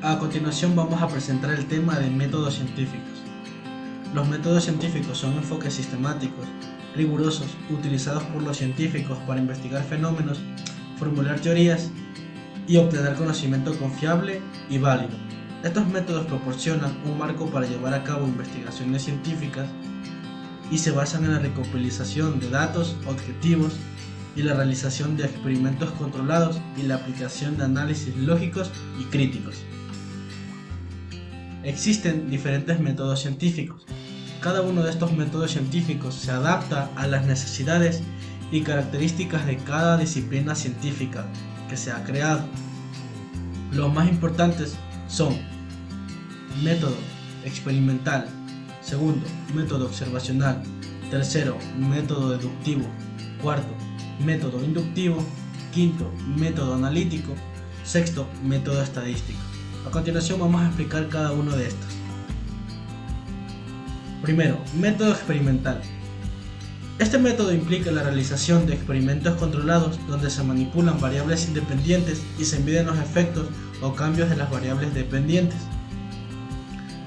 A continuación vamos a presentar el tema de métodos científicos. Los métodos científicos son enfoques sistemáticos, rigurosos, utilizados por los científicos para investigar fenómenos, formular teorías y obtener conocimiento confiable y válido. Estos métodos proporcionan un marco para llevar a cabo investigaciones científicas y se basan en la recopilación de datos objetivos y la realización de experimentos controlados y la aplicación de análisis lógicos y críticos. Existen diferentes métodos científicos. Cada uno de estos métodos científicos se adapta a las necesidades y características de cada disciplina científica que se ha creado. Los más importantes son método experimental, segundo, método observacional, tercero, método deductivo, cuarto, método inductivo, quinto, método analítico, sexto, método estadístico. A continuación vamos a explicar cada uno de estos. Primero, método experimental. Este método implica la realización de experimentos controlados donde se manipulan variables independientes y se miden los efectos o cambios de las variables dependientes.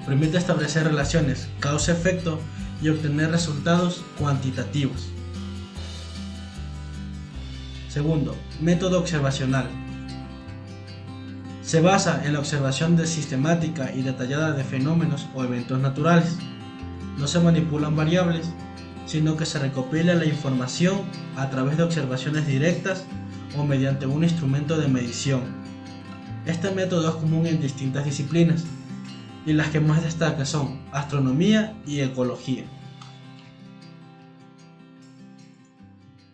Permite establecer relaciones causa-efecto y obtener resultados cuantitativos. Segundo, método observacional. Se basa en la observación sistemática y detallada de fenómenos o eventos naturales. No se manipulan variables, sino que se recopila la información a través de observaciones directas o mediante un instrumento de medición. Este método es común en distintas disciplinas, y las que más destacan son astronomía y ecología.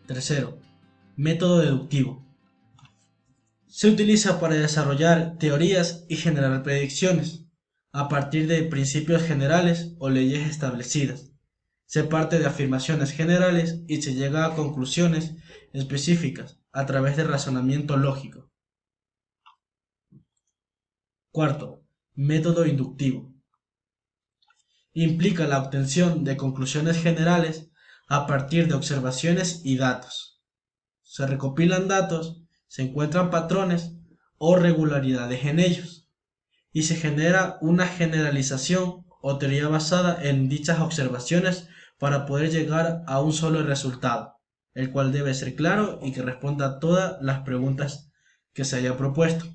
Tercero, método deductivo. Se utiliza para desarrollar teorías y generar predicciones a partir de principios generales o leyes establecidas. Se parte de afirmaciones generales y se llega a conclusiones específicas a través de razonamiento lógico. Cuarto, método inductivo. Implica la obtención de conclusiones generales a partir de observaciones y datos. Se recopilan datos, se encuentran patrones o regularidades en ellos, y se genera una generalización o teoría basada en dichas observaciones para poder llegar a un solo resultado, el cual debe ser claro y que responda a todas las preguntas que se haya propuesto.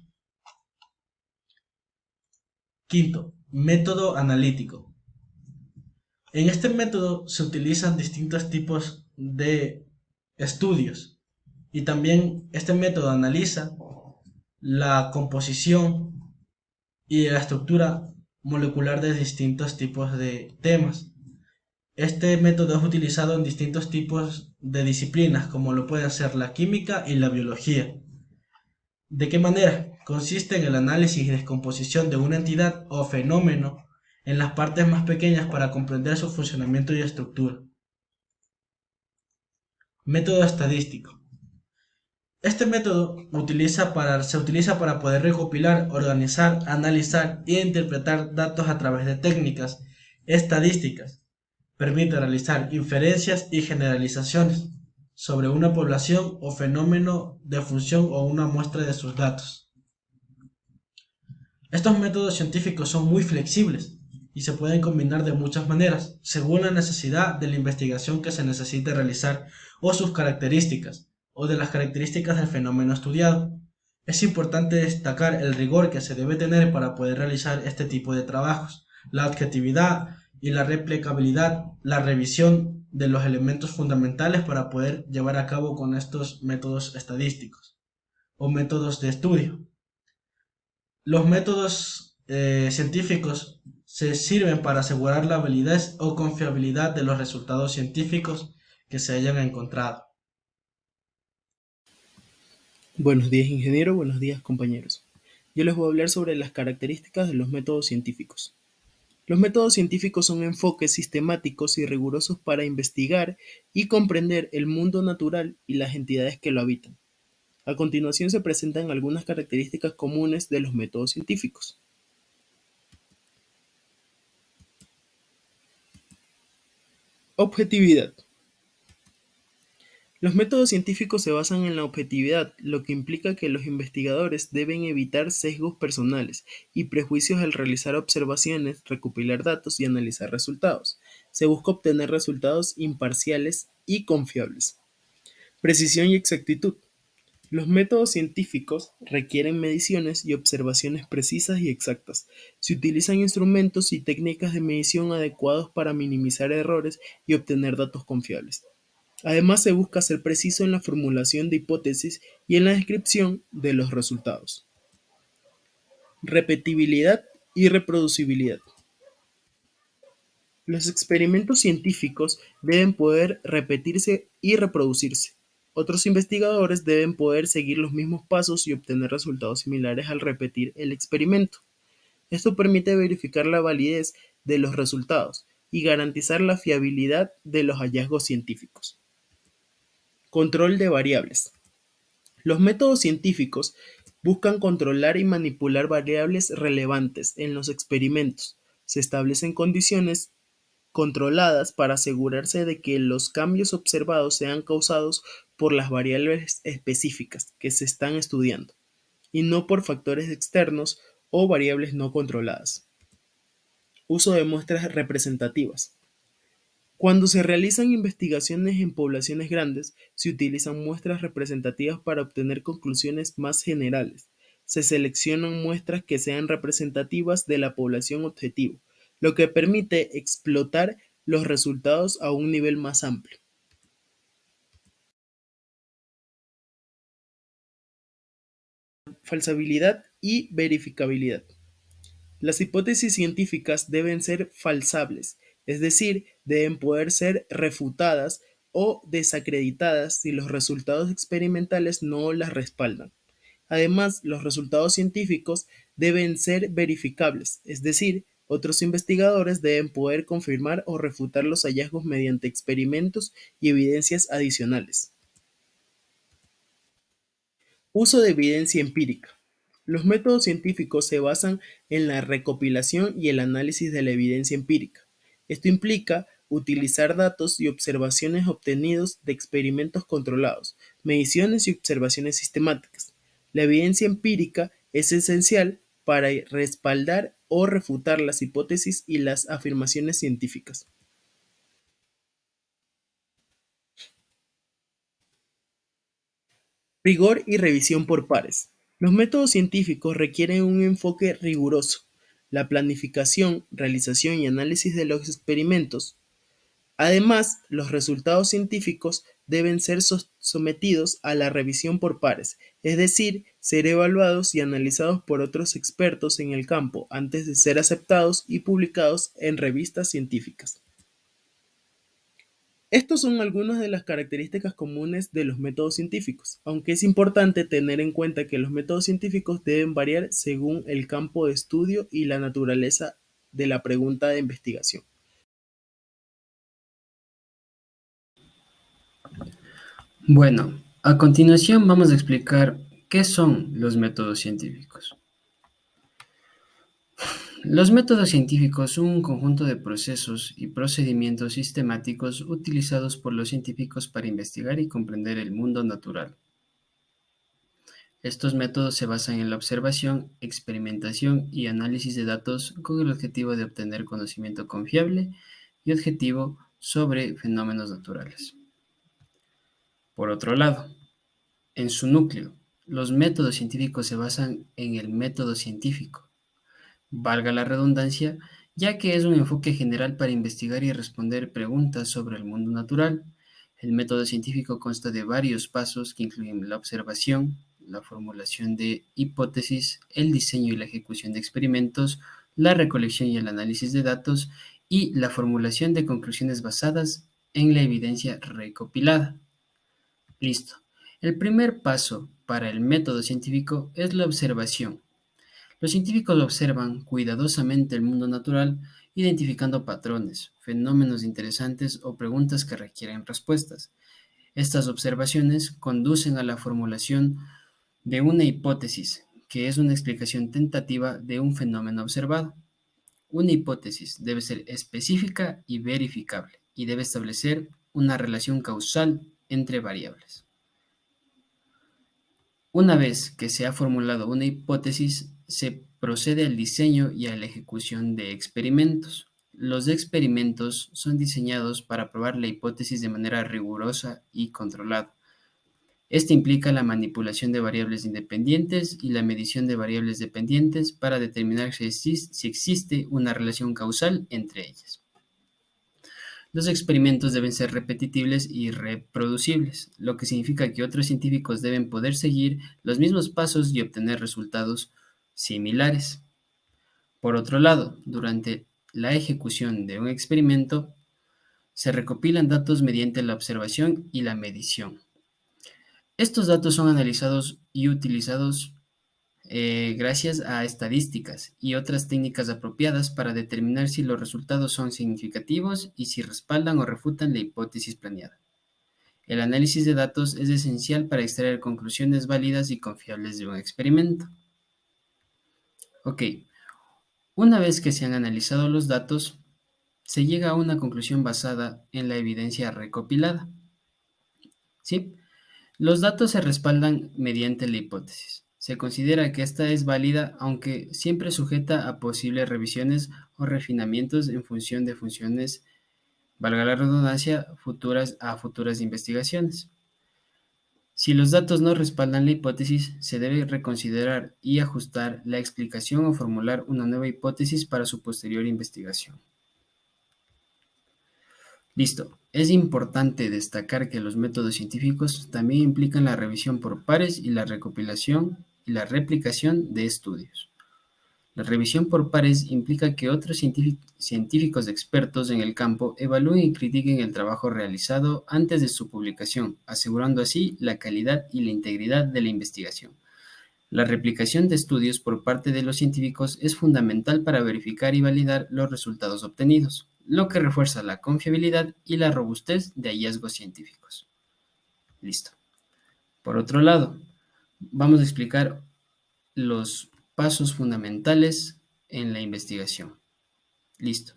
Quinto, método analítico. En este método se utilizan distintos tipos de estudios y también este método analiza la composición y la estructura molecular de distintos tipos de temas. Este método es utilizado en distintos tipos de disciplinas, como lo pueden ser la química y la biología. ¿De qué manera? Consiste en el análisis y descomposición de una entidad o fenómeno en las partes más pequeñas para comprender su funcionamiento y estructura. Método estadístico. Este método se utiliza para poder recopilar, organizar, analizar e interpretar datos a través de técnicas estadísticas. Permite realizar inferencias y generalizaciones sobre una población o fenómeno de función o una muestra de sus datos. Estos métodos científicos son muy flexibles y se pueden combinar de muchas maneras, según la necesidad de la investigación que se necesite realizar o sus características, o de las características del fenómeno estudiado. Es importante destacar el rigor que se debe tener para poder realizar este tipo de trabajos, la objetividad y la replicabilidad, la revisión de los elementos fundamentales para poder llevar a cabo con estos métodos estadísticos o métodos de estudio. Los métodos científicos se sirven para asegurar la validez o confiabilidad de los resultados científicos que se hayan encontrado. Buenos días, ingeniero. Buenos días, compañeros. Yo les voy a hablar sobre las características de los métodos científicos. Los métodos científicos son enfoques sistemáticos y rigurosos para investigar y comprender el mundo natural y las entidades que lo habitan. A continuación se presentan algunas características comunes de los métodos científicos. Objetividad. Los métodos científicos se basan en la objetividad, lo que implica que los investigadores deben evitar sesgos personales y prejuicios al realizar observaciones, recopilar datos y analizar resultados. Se busca obtener resultados imparciales y confiables. Precisión y exactitud. Los métodos científicos requieren mediciones y observaciones precisas y exactas. Se utilizan instrumentos y técnicas de medición adecuados para minimizar errores y obtener datos confiables. Además, se busca ser preciso en la formulación de hipótesis y en la descripción de los resultados. Repetibilidad y reproducibilidad. Los experimentos científicos deben poder repetirse y reproducirse. Otros investigadores deben poder seguir los mismos pasos y obtener resultados similares al repetir el experimento. Esto permite verificar la validez de los resultados y garantizar la fiabilidad de los hallazgos científicos. Control de variables. Los métodos científicos buscan controlar y manipular variables relevantes en los experimentos. Se establecen condiciones controladas para asegurarse de que los cambios observados sean causados por las variables específicas que se están estudiando y no por factores externos o variables no controladas. Uso de muestras representativas. Cuando se realizan investigaciones en poblaciones grandes, se utilizan muestras representativas para obtener conclusiones más generales. Se seleccionan muestras que sean representativas de la población objetivo, lo que permite explotar los resultados a un nivel más amplio. Falsabilidad y verificabilidad. Las hipótesis científicas deben ser falsables, es decir, deben poder ser refutadas o desacreditadas si los resultados experimentales no las respaldan. Además, los resultados científicos deben ser verificables, es decir, otros investigadores deben poder confirmar o refutar los hallazgos mediante experimentos y evidencias adicionales. Uso de evidencia empírica. Los métodos científicos se basan en la recopilación y el análisis de la evidencia empírica. Esto implica utilizar datos y observaciones obtenidos de experimentos controlados, mediciones y observaciones sistemáticas. La evidencia empírica es esencial para respaldar o refutar las hipótesis y las afirmaciones científicas. Rigor y revisión por pares. Los métodos científicos requieren un enfoque riguroso. La planificación, realización y análisis de los experimentos. Además, los resultados científicos deben ser sometidos a la revisión por pares, es decir, ser evaluados y analizados por otros expertos en el campo antes de ser aceptados y publicados en revistas científicas. Estos son algunas de las características comunes de los métodos científicos, aunque es importante tener en cuenta que los métodos científicos deben variar según el campo de estudio y la naturaleza de la pregunta de investigación. Bueno, a continuación vamos a explicar qué son los métodos científicos. Los métodos científicos son un conjunto de procesos y procedimientos sistemáticos utilizados por los científicos para investigar y comprender el mundo natural. Estos métodos se basan en la observación, experimentación y análisis de datos con el objetivo de obtener conocimiento confiable y objetivo sobre fenómenos naturales. Por otro lado, en su núcleo, los métodos científicos se basan en el método científico, valga la redundancia, ya que es un enfoque general para investigar y responder preguntas sobre el mundo natural. El método científico consta de varios pasos que incluyen la observación, la formulación de hipótesis, el diseño y la ejecución de experimentos, la recolección y el análisis de datos y la formulación de conclusiones basadas en la evidencia recopilada. Listo. El primer paso para el método científico es la observación. Los científicos observan cuidadosamente el mundo natural, identificando patrones, fenómenos interesantes o preguntas que requieren respuestas. Estas observaciones conducen a la formulación de una hipótesis, que es una explicación tentativa de un fenómeno observado. Una hipótesis debe ser específica y verificable, y debe establecer una relación causal entre variables. Una vez que se ha formulado una hipótesis, se procede al diseño y a la ejecución de experimentos. Los experimentos son diseñados para probar la hipótesis de manera rigurosa y controlada. Esto implica la manipulación de variables independientes y la medición de variables dependientes para determinar si existe una relación causal entre ellas. Los experimentos deben ser repetibles y reproducibles, lo que significa que otros científicos deben poder seguir los mismos pasos y obtener resultados similares. Por otro lado, durante la ejecución de un experimento, se recopilan datos mediante la observación y la medición. Estos datos son analizados y utilizados gracias a estadísticas y otras técnicas apropiadas para determinar si los resultados son significativos y si respaldan o refutan la hipótesis planeada. El análisis de datos es esencial para extraer conclusiones válidas y confiables de un experimento. Ok, una vez que se han analizado los datos, se llega a una conclusión basada en la evidencia recopilada. ¿Sí? Los datos se respaldan mediante la hipótesis. Se considera que esta es válida, aunque siempre sujeta a posibles revisiones o refinamientos en función de funciones, valga la redundancia, futuras investigaciones. Si los datos no respaldan la hipótesis, se debe reconsiderar y ajustar la explicación o formular una nueva hipótesis para su posterior investigación. Listo. Es importante destacar que los métodos científicos también implican la revisión por pares y la recopilación y la replicación de estudios. La revisión por pares implica que otros científicos expertos en el campo evalúen y critiquen el trabajo realizado antes de su publicación, asegurando así la calidad y la integridad de la investigación. La replicación de estudios por parte de los científicos es fundamental para verificar y validar los resultados obtenidos, lo que refuerza la confiabilidad y la robustez de hallazgos científicos. Listo. Por otro lado, vamos a explicar los pasos fundamentales en la investigación. Listo.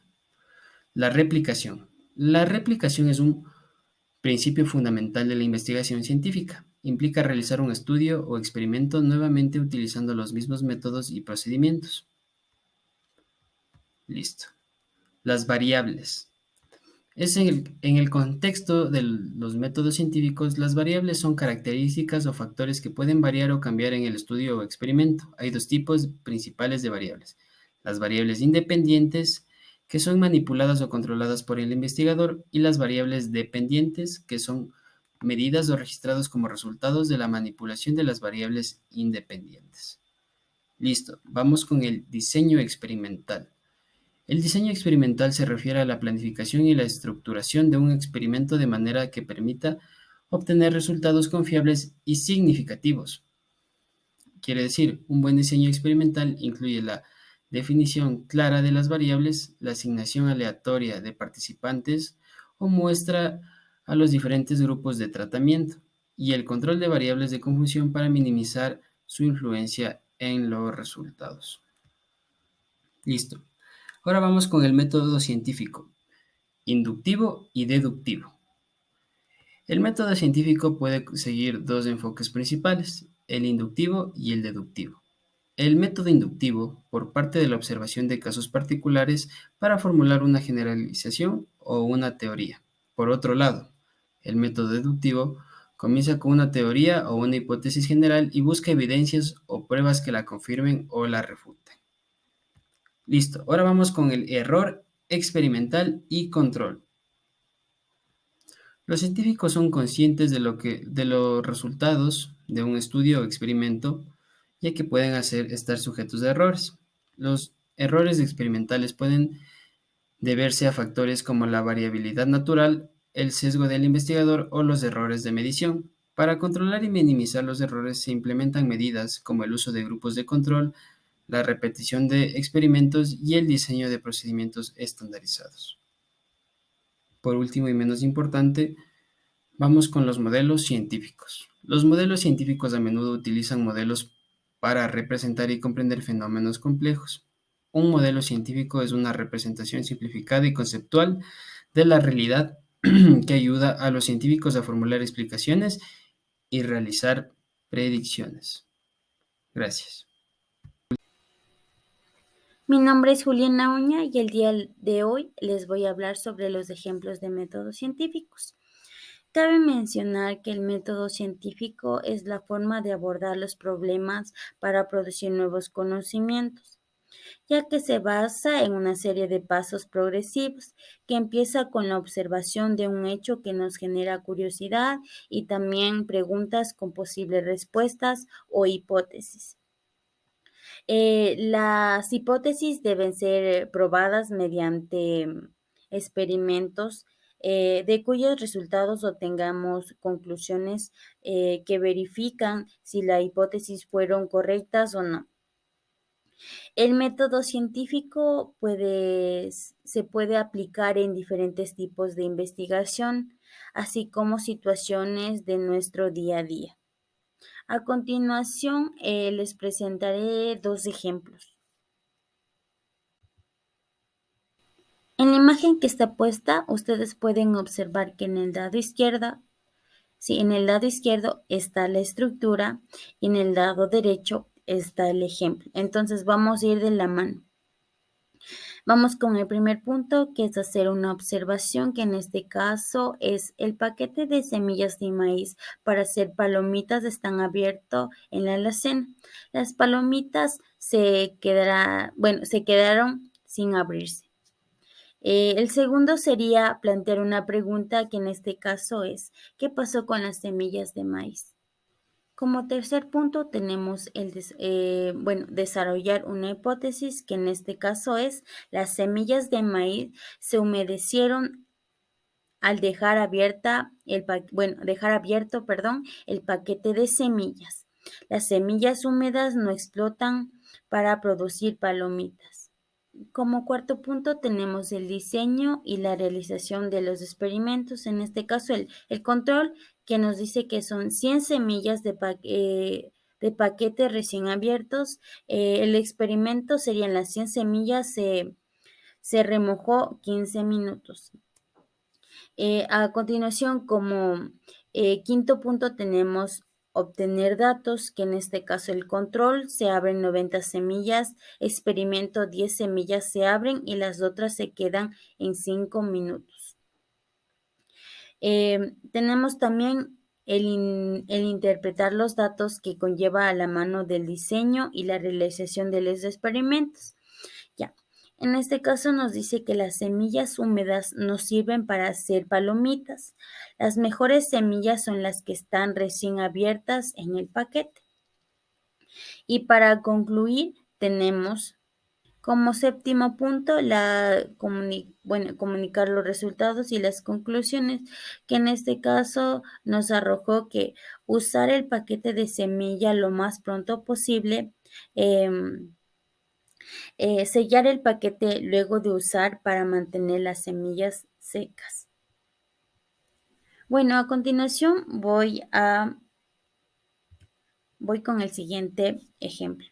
La replicación. La replicación es un principio fundamental de la investigación científica. Implica realizar un estudio o experimento nuevamente utilizando los mismos métodos y procedimientos. Listo. Las variables. En el contexto de los métodos científicos, las variables son características o factores que pueden variar o cambiar en el estudio o experimento. Hay dos tipos principales de variables. Las variables independientes, que son manipuladas o controladas por el investigador, y las variables dependientes, que son medidas o registrados como resultados de la manipulación de las variables independientes. Listo, vamos con el diseño experimental. El diseño experimental se refiere a la planificación y la estructuración de un experimento de manera que permita obtener resultados confiables y significativos. Quiere decir, un buen diseño experimental incluye la definición clara de las variables, la asignación aleatoria de participantes o muestra a los diferentes grupos de tratamiento y el control de variables de confusión para minimizar su influencia en los resultados. Listo. Ahora vamos con el método científico, inductivo y deductivo. El método científico puede seguir dos enfoques principales, el inductivo y el deductivo. El método inductivo, por parte de la observación de casos particulares para formular una generalización o una teoría. Por otro lado, el método deductivo comienza con una teoría o una hipótesis general y busca evidencias o pruebas que la confirmen o la refuten. Listo, ahora vamos con el error experimental y control. Los científicos son conscientes de los resultados de un estudio o experimento, ya que pueden estar sujetos a errores. Los errores experimentales pueden deberse a factores como la variabilidad natural, el sesgo del investigador o los errores de medición. Para controlar y minimizar los errores se implementan medidas como el uso de grupos de control, la repetición de experimentos y el diseño de procedimientos estandarizados. Por último y menos importante, vamos con los modelos científicos. Los modelos científicos a menudo utilizan modelos para representar y comprender fenómenos complejos. Un modelo científico es una representación simplificada y conceptual de la realidad que ayuda a los científicos a formular explicaciones y realizar predicciones. Gracias. Mi nombre es Juliana Uña y el día de hoy les voy a hablar sobre los ejemplos de métodos científicos. Cabe mencionar que el método científico es la forma de abordar los problemas para producir nuevos conocimientos, ya que se basa en una serie de pasos progresivos que empieza con la observación de un hecho que nos genera curiosidad y también preguntas con posibles respuestas o hipótesis. Las hipótesis deben ser probadas mediante experimentos de cuyos resultados obtengamos conclusiones que verifican si las hipótesis fueron correctas o no. El método científico se puede aplicar en diferentes tipos de investigación, así como situaciones de nuestro día a día. A continuación, les presentaré dos ejemplos. En la imagen que está puesta, ustedes pueden observar que en el lado izquierdo, sí, en el lado izquierdo está la estructura y en el lado derecho está el ejemplo. Entonces vamos a ir de la mano. Vamos con el primer punto, que es hacer una observación, que en este caso es el paquete de semillas de maíz para hacer palomitas están abierto en la alacena. Las palomitas se quedaron sin abrirse. El segundo sería plantear una pregunta que en este caso es, ¿qué pasó con las semillas de maíz? Como tercer punto tenemos desarrollar una hipótesis que en este caso es, las semillas de maíz se humedecieron al dejar dejar abierto, el paquete de semillas. Las semillas húmedas no explotan para producir palomitas. Como cuarto punto tenemos el diseño y la realización de los experimentos, en este caso el control, que nos dice que son 100 semillas de paquetes recién abiertos. El experimento serían las 100 semillas, se remojó 15 minutos. A continuación, como quinto punto tenemos obtener datos, que en este caso el control, se abren 90 semillas, experimento 10 semillas se abren y las otras se quedan en 5 minutos. Tenemos también el interpretar los datos, que conlleva a la mano del diseño y la realización de los experimentos. Ya. En este caso nos dice que las semillas húmedas nos sirven para hacer palomitas. Las mejores semillas son las que están recién abiertas en el paquete. Y para concluir, tenemos como séptimo punto comunicar los resultados y las conclusiones, que en este caso nos arrojó que usar el paquete de semilla lo más pronto posible, sellar el paquete luego de usar para mantener las semillas secas. Bueno, a continuación voy con el siguiente ejemplo.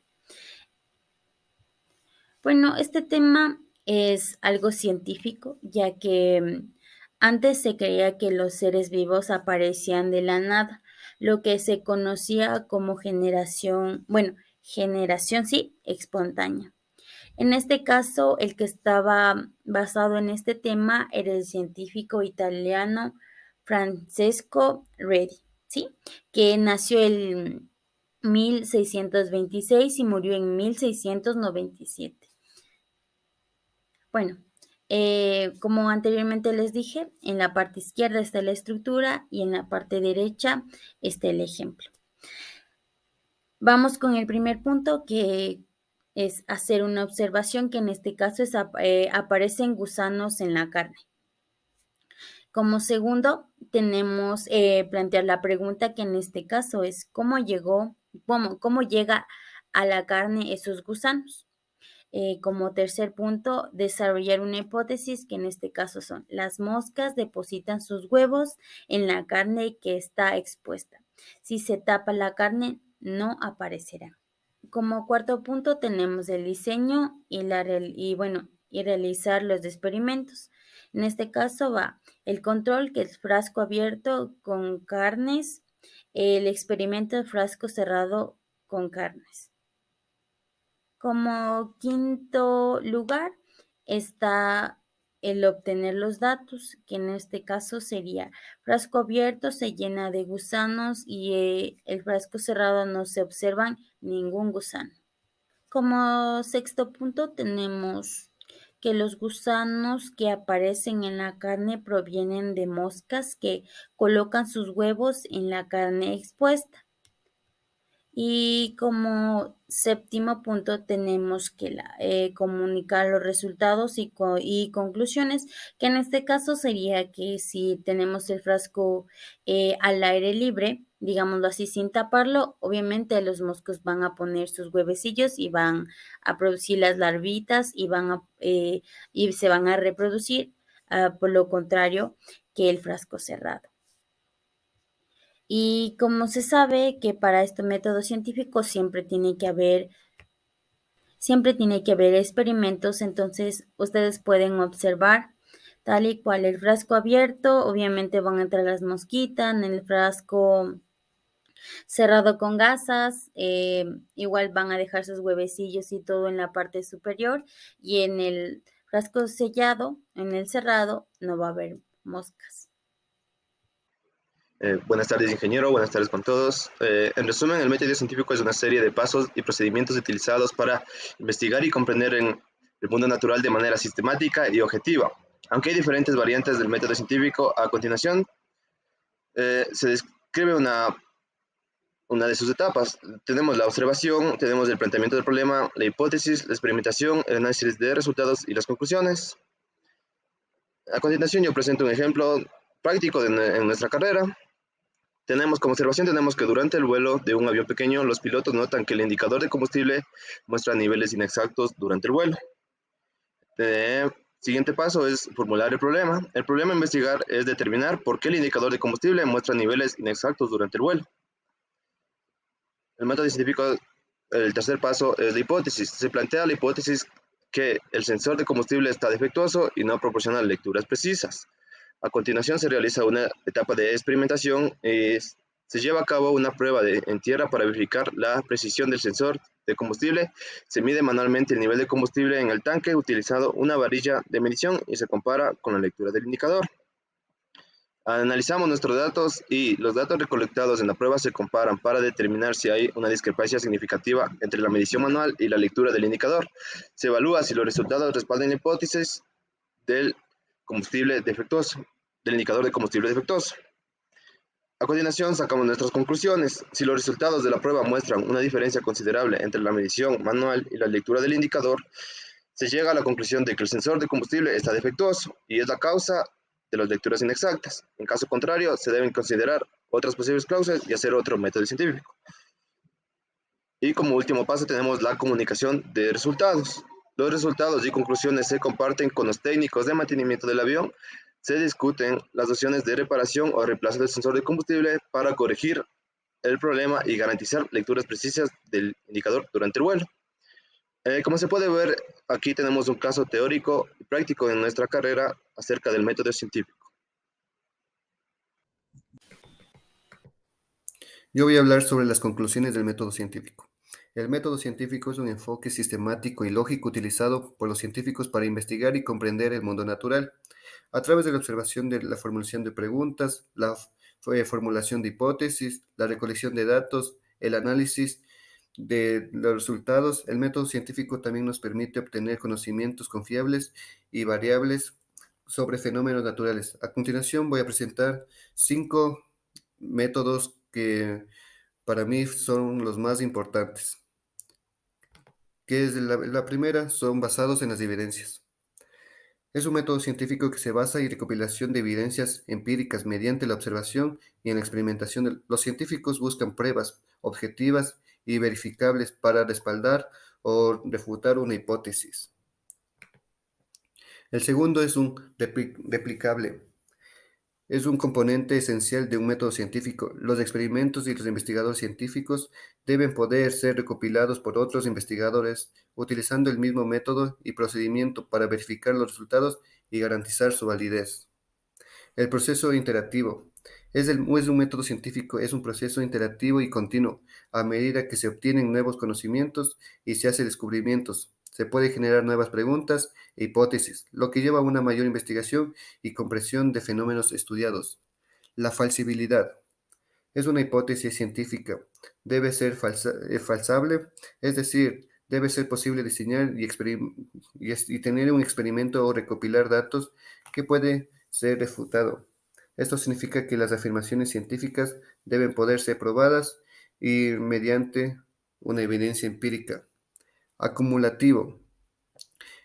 Bueno, este tema es algo científico, ya que antes se creía que los seres vivos aparecían de la nada, lo que se conocía como generación sí, espontánea. En este caso, el que estaba basado en este tema era el científico italiano Francesco Redi, ¿sí? Que nació en 1626 y murió en 1697. Bueno, como anteriormente les dije, en la parte izquierda está la estructura y en la parte derecha está el ejemplo. Vamos con el primer punto, que es hacer una observación, que en este caso aparecen gusanos en la carne. Como segundo, tenemos plantear la pregunta, que en este caso es cómo llega a la carne esos gusanos. Como tercer punto, desarrollar una hipótesis, que en este caso son las moscas depositan sus huevos en la carne que está expuesta. Si se tapa la carne, no aparecerá. Como cuarto punto tenemos el diseño y realizar los experimentos. En este caso va el control, que es frasco abierto con carnes, el experimento de frasco cerrado con carnes. Como quinto lugar está el obtener los datos, que en este caso sería frasco abierto se llena de gusanos y el frasco cerrado no se observan ningún gusano. Como sexto punto tenemos que los gusanos que aparecen en la carne provienen de moscas que colocan sus huevos en la carne expuesta. Y como séptimo punto tenemos que comunicar los resultados y conclusiones, que en este caso sería que si tenemos el frasco al aire libre, digámoslo así, sin taparlo, obviamente los moscos van a poner sus huevecillos y van a producir las larvitas y se van a reproducir, por lo contrario que el frasco cerrado. Y como se sabe que para este método científico siempre tiene que haber experimentos, entonces ustedes pueden observar tal y cual el frasco abierto, obviamente van a entrar las mosquitas, en el frasco cerrado con gasas, igual van a dejar sus huevecillos y todo en la parte superior, y en el frasco sellado, en el cerrado, no va a haber moscas. Buenas tardes, ingeniero. Buenas tardes con todos. En resumen, el método científico es una serie de pasos y procedimientos utilizados para investigar y comprender el mundo natural de manera sistemática y objetiva. Aunque hay diferentes variantes del método científico, a continuación se describe una de sus etapas. Tenemos la observación, tenemos el planteamiento del problema, la hipótesis, la experimentación, el análisis de resultados y las conclusiones. A continuación yo presento un ejemplo práctico en nuestra carrera. Como observación tenemos que durante el vuelo de un avión pequeño, los pilotos notan que el indicador de combustible muestra niveles inexactos durante el vuelo. Siguiente paso es formular el problema. El problema a investigar es determinar por qué el indicador de combustible muestra niveles inexactos durante el vuelo. El método científico, el tercer paso es la hipótesis. Se plantea la hipótesis que el sensor de combustible está defectuoso y no proporciona lecturas precisas. A continuación se realiza una etapa de experimentación y se lleva a cabo una prueba en tierra para verificar la precisión del sensor de combustible. Se mide manualmente el nivel de combustible en el tanque utilizando una varilla de medición y se compara con la lectura del indicador. Analizamos nuestros datos y los datos recolectados en la prueba se comparan para determinar si hay una discrepancia significativa entre la medición manual y la lectura del indicador. Se evalúa si los resultados respaldan la hipótesis del combustible defectuoso, del indicador de combustible defectuoso. A continuación sacamos nuestras conclusiones. Si los resultados de la prueba muestran una diferencia considerable entre la medición manual y la lectura del indicador, se llega a la conclusión de que el sensor de combustible está defectuoso y es la causa de las lecturas inexactas. En caso contrario, se deben considerar otras posibles causas y hacer otro método científico. Y como último paso tenemos la comunicación de resultados. Los resultados y conclusiones se comparten con los técnicos de mantenimiento del avión. Se discuten las opciones de reparación o reemplazo del sensor de combustible para corregir el problema y garantizar lecturas precisas del indicador durante el vuelo. Como se puede ver, aquí tenemos un caso teórico y práctico en nuestra carrera acerca del método científico. Yo voy a hablar sobre las conclusiones del método científico. El método científico es un enfoque sistemático y lógico utilizado por los científicos para investigar y comprender el mundo natural, a través de la observación de la formulación de preguntas, la formulación de hipótesis, la recolección de datos, el análisis de los resultados. El método científico también nos permite obtener conocimientos confiables y variables sobre fenómenos naturales. A continuación voy a presentar 5 métodos que para mí son los más importantes. Que es la primera, son basados en las evidencias. Es un método científico que se basa en recopilación de evidencias empíricas mediante la observación y en la experimentación. Los científicos buscan pruebas objetivas y verificables para respaldar o refutar una hipótesis. El segundo es un replicable. Es un componente esencial de un método científico. Los experimentos y los investigadores científicos deben poder ser recopilados por otros investigadores utilizando el mismo método y procedimiento para verificar los resultados y garantizar su validez. El proceso interactivo es un método científico, es un proceso interactivo y continuo. A medida que se obtienen nuevos conocimientos y se hacen descubrimientos, se puede generar nuevas preguntas e hipótesis, lo que lleva a una mayor investigación y comprensión de fenómenos estudiados. La falsibilidad es una hipótesis científica. Debe ser falsable, es decir, debe ser posible diseñar y tener un experimento o recopilar datos que puede ser refutado. Esto significa que las afirmaciones científicas deben poder ser probadas y mediante una evidencia empírica. Acumulativo.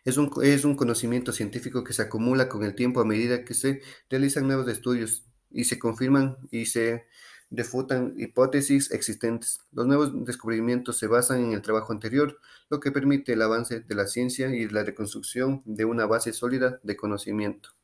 Es un conocimiento científico que se acumula con el tiempo a medida que se realizan nuevos estudios y se confirman y se refutan hipótesis existentes. Los nuevos descubrimientos se basan en el trabajo anterior, lo que permite el avance de la ciencia y la reconstrucción de una base sólida de conocimiento.